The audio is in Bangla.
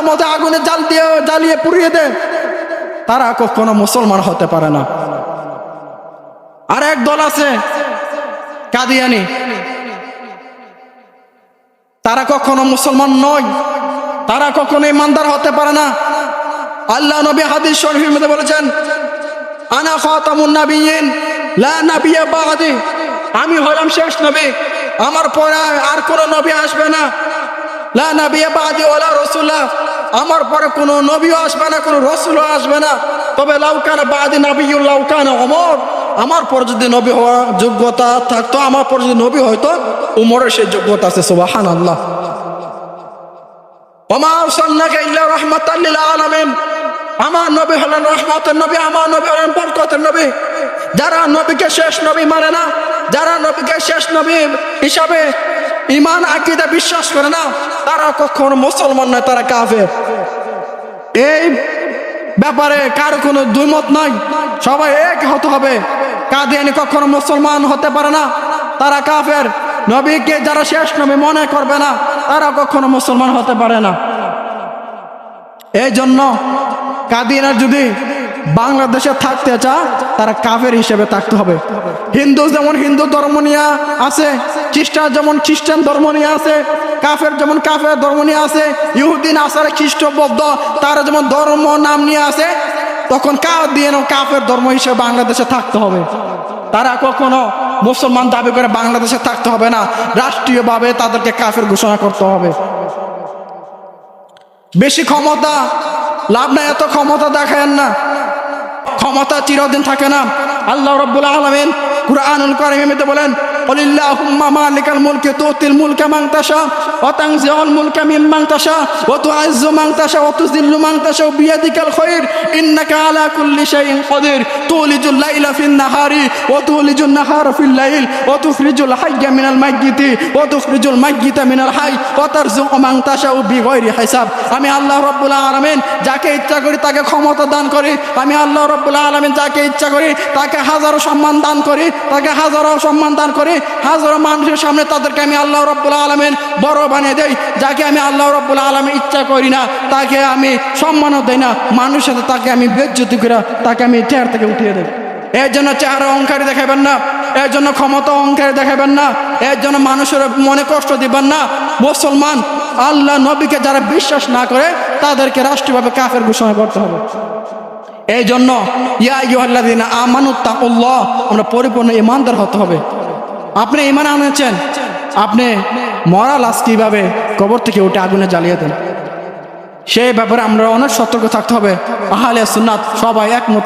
মতো আগুনে জ্বালিয়ে পুড়িয়ে দেয়, তারা কখনো মুসলমান হতে পারে না। আর এক দল আছে কাদিয়ানি, তারা কখনো মুসলমান নয়, তারা কখনো ইমানদার হতে পারে না। আল্লাহ নবী হাদিস শরীফের মধ্যে বলেছেন, আনা খাতামুন নাবিয়্যিন লা নাবিয়্যা বা'দি, আমি হলাম শেষ নবী, আমার পরে আর কোনো নবী আসবে না। লা নাবিয়্যা বা'দি ওয়ালা রাসূলা, আমার পরে কোনো নবীও আসবে না, কোনো রাসূলও আসবে না। তবে লাউ কানা বা'দি নাবিয়্যুন লাউ কানা ওমর, আমার পর যদি নবী হওয়ার যোগ্যতা থাকতো, আমার পর যদি নবী হয়তো উমরের সেই যোগ্যতা আছে। সুবহানাল্লাহ। ওয়া মা আরসালনাকা ইল্লা রাহমাতাল লিল আলামিন, আমার নবী হলেন রহমতের নবী, আমার নবী হলেন বরকতের নবী। যারা নবীকে শেষ নবী মানে না, যারা নবীকে শেষ নবী হিসাবে ঈমান আকীদা বিশ্বাস করে না, তারা কখনো মুসলমান নয়, তারা কাফের। এই ব্যাপারে কারো কোনো দ্বিমত নাই, সবাই এক হতে হবে। কাদিয়ানি কখনো মুসলমান হতে পারে না, তারা কাফের। নবীকে যারা শেষ নবী মনে করবে না, তারা কখনো মুসলমান হতে পারে না। এই জন্য কাদিয়ানিরা যদি বাংলাদেশে থাকতে চায়, তারা কাফের হিসেবে থাকতে হবে। হিন্দু যেমন হিন্দু ধর্ম নিয়ে আছে, খ্রিস্টান যেমন খ্রিস্টান ধর্ম নিয়ে আছে, কাফের যেমন কাফের ধর্ম নিয়ে আছে, ইহুদি নাসারা খ্রিস্ট বৌদ্ধ তারা যেমন ধর্ম নাম নিয়ে আছে, তখন কাদিয়ানি কাফের ধর্ম হিসেবে বাংলাদেশে থাকতে হবে। তারা কখনো মুসলমান দাবি করে বাংলাদেশে থাকতে হবে না, রাষ্ট্রীয়ভাবে তাদেরকে কাফের ঘোষণা করতে হবে। বেশি ক্ষমতা লাভ নাই, এত ক্ষমতা দেখায়েন না, ক্ষমতা চিরদিন থাকে না। আল্লাহ রাব্বুল আলামিন কুরআনুল কারীমের মধ্যে বলেন, কুলিল্লাহুম্মা মালিকাল মুলকি তুতিল মুলকা মান তাশা ওয়া তানজিউল মুলকা মিম্মান তাশা ওয়া তু'আজ্জু মান তাশা ওয়া তুযিল্লু মান তাশা বিয়াদিকাল খায়র ইন্নাকা আলা কুল্লি শাইইন কাদির তুলিজুল লাইলা ফিন নাহারি ওয়া তুলিজুন নাহারা ফিল লাইল ওয়া তুখরিজুল হাইয়্যা মিনাল মাইয়্যিতি ওয়া তুখরিজুল মাইয়্যিতা মিনাল হাইয়্য ওয়া তারযুকু মান তাশা বিগাইরি হিসাব। আমি আল্লাহ রাব্বুল আলামিন যাকে ইচ্ছা করি তাকে ক্ষমতা দান করি। আমি আল্লাহ রাব্বুল আলামিন যাকে ইচ্ছা করি তাকে হাজারো সম্মান দান করি, তাকে হাজারো সম্মান দান করি। হাজারো মানুষের সামনে তাদেরকে আমি আল্লাহ রাব্বুল আলামিন বড় বানিয়ে দেই। যাকে আমি আল্লাহ রাব্বুল আলামিন ইচ্ছা করি না তাকে আমি সম্মানও দেই না, মানুষের সাথে তাকে আমি বেইজ্জতি করে তাকে আমি চেয়ার থেকে উঠিয়ে দেই। এর জন্য চেহারা অহংকারী দেখাবেন না, এর জন্য ক্ষমতা অহংকারী দেখাবেন না, এর জন্য মানুষের মনে কষ্ট দিবেন না। মুসলমান আল্লাহ নবীকে যারা বিশ্বাস না করে তাদেরকে রাষ্ট্রীয়ভাবে কাফের ঘোষণা করতে হবে। এই জন্য ইয়া আইয়ুহাল্লাযীনা আমানুত্তাকুল্লাহ, আমরা পরিপূর্ণ ঈমানদার হতে হবে। আপনি ঈমান আনেছেন, আপনি মরা লাশ কিভাবে কবর থেকে উঠে আগুনে জ্বালিয়ে দেন, সেই ব্যাপারে আমরা অনেক সতর্ক থাকতে হবে। আহলে সুন্নাত সবাই একমত।